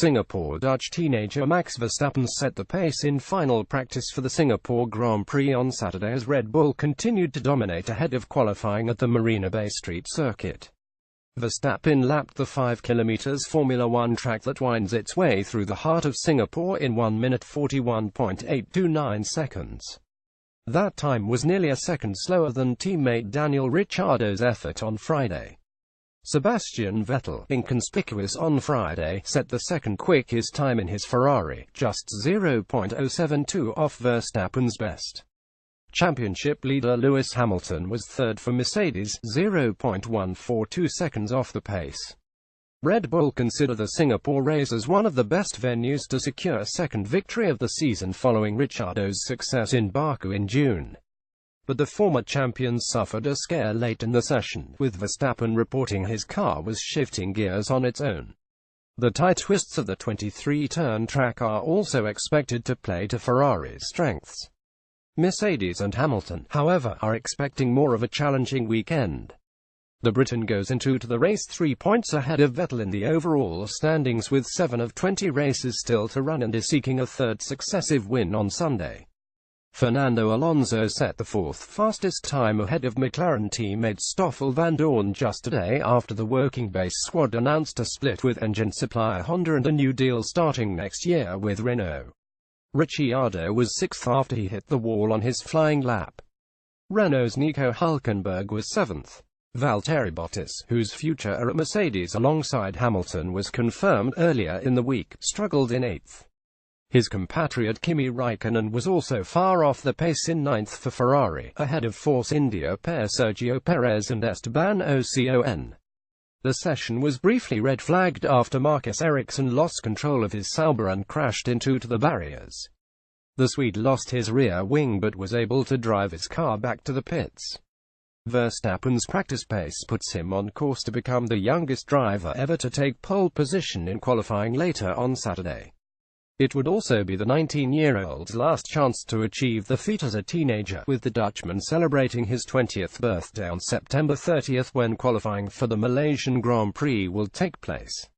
Singapore Dutch teenager Max Verstappen set the pace in final practice for the Singapore Grand Prix on Saturday as Red Bull continued to dominate ahead of qualifying at the Marina Bay Street circuit. Verstappen lapped the 5 km Formula One track that winds its way through the heart of Singapore in 1 minute 41.829 seconds. That time was nearly a second slower than teammate Daniel Ricciardo's effort on Friday. Sebastian Vettel, inconspicuous on Friday, set the second quickest time in his Ferrari, just 0.072 off Verstappen's best. Championship leader Lewis Hamilton was third for Mercedes, 0.142 seconds off the pace. Red Bull consider the Singapore race as one of the best venues to secure a second victory of the season following Ricciardo's success in Baku in June. But the former champion suffered a scare late in the session, with Verstappen reporting his car was shifting gears on its own. The tight twists of the 23-turn track are also expected to play to Ferrari's strengths. Mercedes and Hamilton, however, are expecting more of a challenging weekend. The Briton goes into the race 3 points ahead of Vettel in the overall standings with 7 of 20 races still to run and is seeking a third successive win on Sunday. Fernando Alonso set the fourth fastest time ahead of McLaren teammate Stoffel Vandoorne just a day after the working base squad announced a split with engine supplier Honda and a new deal starting next year with Renault. Ricciardo was sixth after he hit the wall on his flying lap. Renault's Nico Hülkenberg was seventh. Valtteri Bottas, whose future at Mercedes alongside Hamilton was confirmed earlier in the week, struggled in eighth. His compatriot Kimi Raikkonen was also far off the pace in ninth for Ferrari, ahead of Force India pair Sergio Perez and Esteban Ocon. The session was briefly red-flagged after Marcus Ericsson lost control of his Sauber and crashed into the barriers. The Swede lost his rear wing but was able to drive his car back to the pits. Verstappen's practice pace puts him on course to become the youngest driver ever to take pole position in qualifying later on Saturday. It would also be the 19-year-old's last chance to achieve the feat as a teenager, with the Dutchman celebrating his 20th birthday on September 30 when qualifying for the Malaysian Grand Prix will take place.